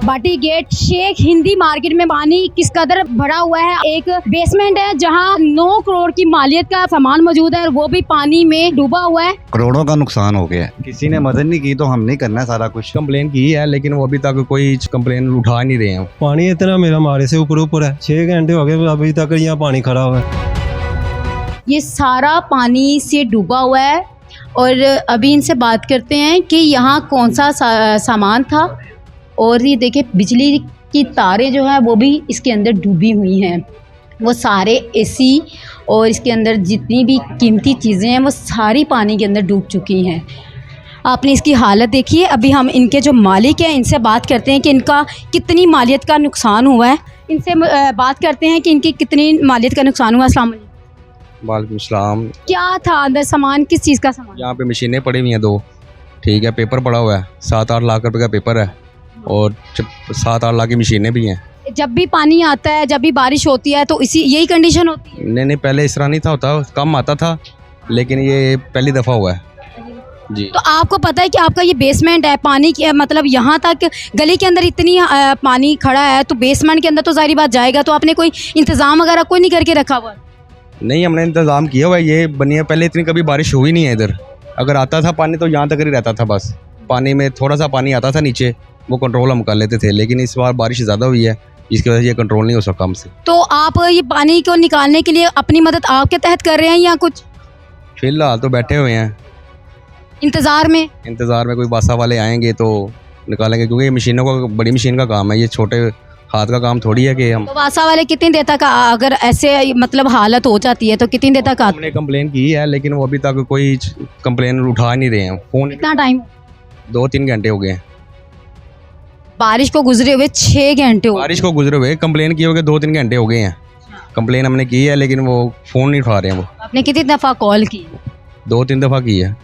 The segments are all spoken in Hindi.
बाटी गेट शेख हिंदी मार्केट में पानी किस कदर भरा हुआ है। एक बेसमेंट है जहां 9 करोड़ की मालियत का सामान मौजूद है और वो भी पानी में डूबा हुआ है। करोड़ों का नुकसान हो गया है। किसी ने मदद नहीं की तो हम नहीं करना है सारा कुछ। कंप्लेन की है लेकिन वो अभी तक कोई कंप्लेन उठा नहीं रहे हैं। पानी इतना मेरा मारे से ऊपर है। 6 घंटे हो गए अभी तक यहाँ पानी खड़ा हुआ है। ये सारा पानी से डूबा हुआ है और अभी इनसे बात करते हैं कि यहाँ कौन सा सामान था। और ये देखिए बिजली की तारें जो है वो भी इसके अंदर डूबी हुई हैं। वो सारे एसी और इसके अंदर जितनी भी कीमती चीज़ें हैं वो सारी पानी के अंदर डूब चुकी हैं। आपने इसकी हालत देखी है। अभी हम इनके जो मालिक हैं इनसे बात करते हैं कि इनका कितनी मालियत का नुकसान हुआ है। इनसे बात करते हैं कि इनकी कितनी मालियत का नुकसान हुआ। अस्सलाम वालेकुम। वालेकुम सलाम। क्या था अंदर सामान, किस चीज़ का सामान? यहाँ पे मशीनें पड़ी हुई हैं 2, ठीक है। पेपर पड़ा हुआ है, 7-8 लाख रुपए का पेपर है और 7-8 लाख की मशीनें भी हैं। जब भी पानी आता है, जब भी बारिश होती है तो यही कंडीशन होती है? नहीं, पहले इस तरह नहीं था, होता कम आता था, लेकिन ये पहली दफ़ा हुआ है जी। तो आपको पता है कि आपका ये बेसमेंट है, पानी की मतलब यहाँ तक गली के अंदर इतनी पानी खड़ा है तो बेसमेंट के अंदर तो सारी बात जाएगा। तो आपने कोई इंतज़ाम वगैरह कोई नहीं करके रखा हुआ? नहीं, हमने इंतज़ाम किया हुआ है। ये बनी है, पहले इतनी कभी बारिश हुई नहीं है इधर। अगर आता था पानी तो यहाँ तक ही रहता था बस। पानी में थोड़ा सा पानी आता था नीचे, वो कंट्रोल हम कर लेते थे, लेकिन इस बार बारिश ज़्यादा हुई है, इसकी वजह से ये कंट्रोल नहीं हो सका हमसे। तो आप ये पानी को निकालने के लिए अपनी मदद आपके तहत कर रहे हैं या कुछ? फिलहाल तो बैठे हुए हैं इंतज़ार में कोई बासा वाले आएंगे तो निकालेंगे, क्योंकि ये मशीनों का बड़ी मशीन का काम है, ये छोटे हाथ का काम थोड़ी है कि हम। तो बासा वाले कितनी देर तक, अगर ऐसे मतलब हालत हो जाती है तो कितनी देर तक आते? हमने कंप्लेन की है लेकिन वो अभी तक कोई कंप्लेन उठा नहीं रहे हैं। फ़ोन कितना टाइम? 2-3 घंटे हो गए हैं। बारिश को गुजरे हुए 6 घंटे हो? बारिश को गुजरे हुए कंप्लेन किए हुए 2-3 घंटे हो गए हैं। कंप्लेन हमने की है लेकिन वो फ़ोन नहीं उठा रहे हैं। वो आपने कितनी दफ़ा कॉल की? 2-3 दफ़ा की है,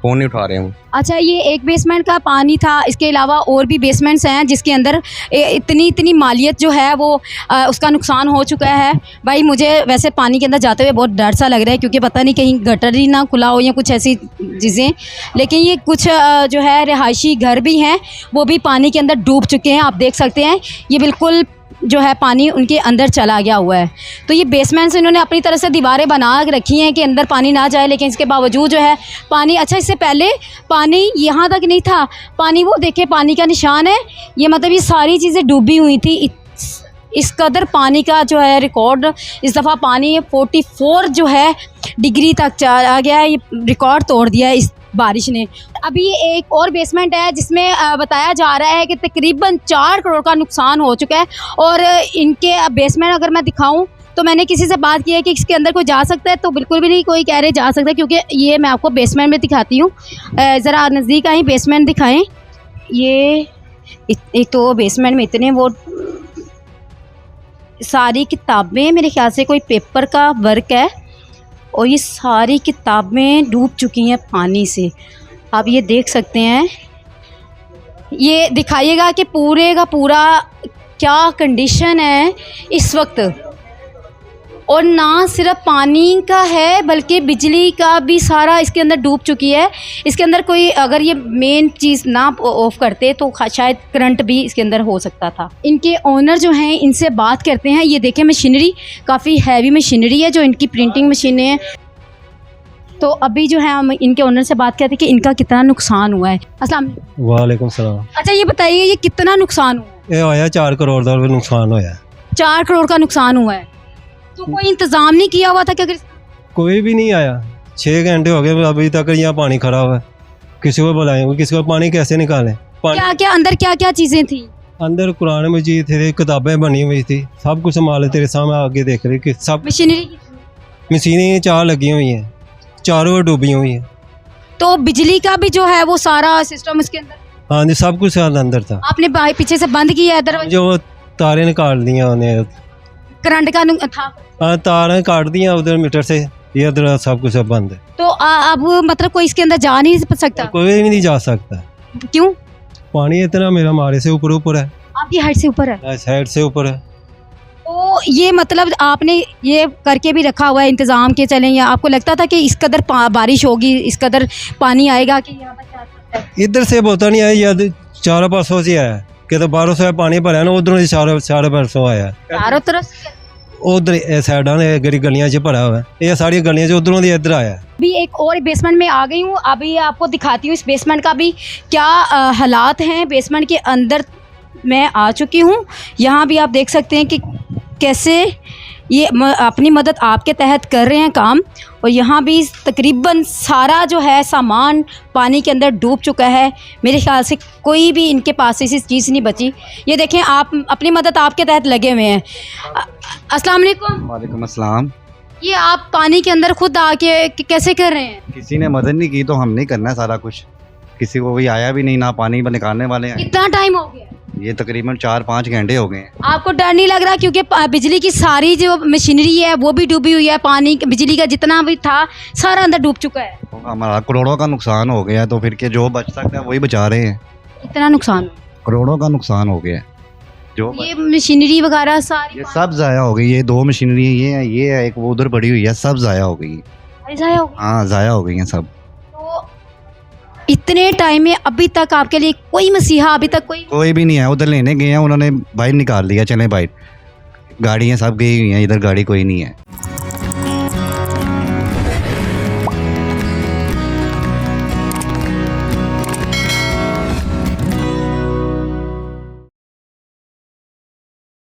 फ़ोन नहीं उठा रहे हैं वो। अच्छा, ये एक बेसमेंट का पानी था, इसके अलावा और भी बेसमेंट्स हैं जिसके अंदर इतनी मालियत जो है वो उसका नुकसान हो चुका है। भाई मुझे वैसे पानी के अंदर जाते हुए बहुत डर सा लग रहा है, क्योंकि पता नहीं कहीं गटर ही ना खुला हो या कुछ ऐसी चीज़ें। लेकिन ये कुछ जो है रिहायशी घर भी हैं वो भी पानी के अंदर डूब चुके हैं। आप देख सकते हैं ये बिल्कुल जो है पानी उनके अंदर चला गया हुआ है। तो ये बेसमेंट से इन्होंने अपनी तरह से दीवारें बना रखी हैं कि अंदर पानी ना जाए, लेकिन इसके बावजूद जो है पानी, अच्छा इससे पहले पानी यहाँ तक नहीं था। पानी वो देखे, पानी का निशान है ये, मतलब ये सारी चीज़ें डूबी हुई थी। इस कदर पानी का जो है रिकॉर्ड, इस दफ़ा पानी 44 जो है डिग्री तक चला गया है। ये रिकॉर्ड तोड़ दिया है इस बारिश ने। अभी एक और बेसमेंट है जिसमें बताया जा रहा है कि तकरीबन 4 करोड़ का नुकसान हो चुका है। और इनके बेसमेंट अगर मैं दिखाऊं तो मैंने किसी से बात की है कि इसके अंदर कोई जा सकता है, तो बिल्कुल भी नहीं कोई कह रहे जा सकता, क्योंकि ये मैं आपको बेसमेंट में दिखाती हूँ। ज़रा नज़दीक आए, बेसमेंट दिखाएं। ये एक तो बेसमेंट में इतने वो सारी किताबें, मेरे ख्याल से कोई पेपर का वर्क है, और ये सारी किताबें डूब चुकी हैं पानी से। आप ये देख सकते हैं। ये दिखाइएगा कि पूरे का पूरा क्या कंडीशन है इस वक्त। और ना सिर्फ पानी का है बल्कि बिजली का भी सारा इसके अंदर डूब चुकी है। इसके अंदर कोई अगर ये मेन चीज़ ना ऑफ करते तो शायद करंट भी इसके अंदर हो सकता था। इनके ओनर जो हैं इनसे बात करते हैं। ये देखें मशीनरी, काफ़ी हैवी मशीनरी है जो इनकी प्रिंटिंग मशीनें हैं। तो अभी जो है हम इनके ओनर से बात करते हैं कि इनका कितना नुकसान हुआ है। अस्सलाम वालेकुम सलाम। अच्छा ये बताइए ये कितना नुकसान हुआ? ये आया 4 करोड़ का नुकसान होया। 4 करोड़ का नुकसान हुआ है। तो कोई इंतज़ाम नहीं किया हुआ था? क्या कोई भी नहीं आया। 6 घंटे हो गए अभी तक यहाँ पानी खड़ा हुआ है। किसी को बुलाएंगे, किसी को पानी कैसे निकालें? क्या अंदर क्या चीज़ें थी? अंदर कुरान मजीद थे, किताबें बनी हुई थी, सब कुछ संभाले तेरे सामने आगे देख रहे कि सब मशीनरी मशीनें 4 लगी हुई हैं, चारों डूबी हुई हैं। तो बिजली का भी जो है वो सारा सिस्टम इसके अंदर? हाँ जी, सब कुछ अंदर था। आपने पीछे से बंद किया दरवाजा? जो तारें निकाल दी उन्हें, करंट का था। हाँ, तारें काट दी उधर मीटर से, ये इधर सब कुछ बंद है। तो अब मतलब कोई इसके अंदर जा नहीं सकता? कोई भी नहीं जा सकता। क्यों? पानी इतना मेरा मारे से ऊपर है। आपकी हाइट से ऊपर है? हाइट से ऊपर है। तो ये मतलब आपने ये करके भी रखा हुआ है इंतज़ाम के चलें, या आपको लगता था कि इस कदर बारिश होगी, इस कदर पानी आएगा कि यहाँ पर? इधर से बोता नहीं आया, याद 4 पासों से आया। ਕਿਤੇ ਬਾਹਰੋਂ ਸੇ ਪਾਣੀ ਭਰਿਆ ਨਾ ਉਧਰੋਂ ਦੀ ਸਾਰੇ ਪਰਸੋਂ ਆਇਆ चारों तरफ से ਉਧਰ ਇਹ ਸਾਈਡਾਂ ਨੇ ਗਲੀ ਗਲੀਆਂ 'ਚ ਭਰਿਆ ਹੋਇਆ ਇਹ ਸਾਰੀਆਂ ਗਲੀਆਂ 'ਚ ਉਧਰੋਂ ਦੀ ਇੱਧਰ ਆਇਆ अभी एक और बेसमेंट में आ गई हूँ। अभी आपको दिखाती हूँ इस बेसमेंट का भी क्या हालात हैं। बेसमेंट के अंदर मैं आ चुकी हूँ। यहाँ भी आप देख सकते हैं कि कैसे ये अपनी मदद आपके तहत कर रहे हैं काम। और यहाँ भी तकरीबन सारा जो है सामान पानी के अंदर डूब चुका है। मेरे ख्याल से कोई भी इनके पास ऐसी चीज़ नहीं बची। ये देखें, आप अपनी मदद आपके तहत लगे हुए हैं। अस्सलाम वालेकुम। वालेकुम अस्सलाम। ये आप पानी के अंदर खुद आके कैसे कर रहे हैं? किसी ने मदद नहीं की तो हम नहीं करना है सारा कुछ। किसी को कोई आया भी नहीं, ना पानी निकालने वाले हैं। कितना टाइम हो गया? ये तकरीबन 4-5 घंटे हो गए हैं। आपको डर नहीं लग रहा? क्योंकि बिजली की सारी जो मशीनरी है वो भी डूबी हुई है। पानी बिजली का जितना भी था सारा अंदर डूब चुका है। तो हमारा करोड़ों का नुकसान हो गया है, तो फिर के जो बच सकता है वही बचा रहे हैं। इतना नुकसान, करोड़ों का नुकसान हो गया है। जो ये मशीनरी वगैरह सारी ये सब ज़ाया हो गई। ये 2 मशीनरी ये है, एक वो उधर पड़ी हुई है, सब ज़ाया हो गई। ज़ाया हो गई। हाँ, ज़ाया हो गई हैं सब। तो इतने टाइम में अभी तक आपके लिए कोई मसीहा अभी तक कोई भी नहीं है। उधर लेने गए हैं, उन्होंने बाहर निकाल दिया, चलें बाहर। गाड़ियाँ सब गई हुई हैं, इधर गाड़ी कोई नहीं है।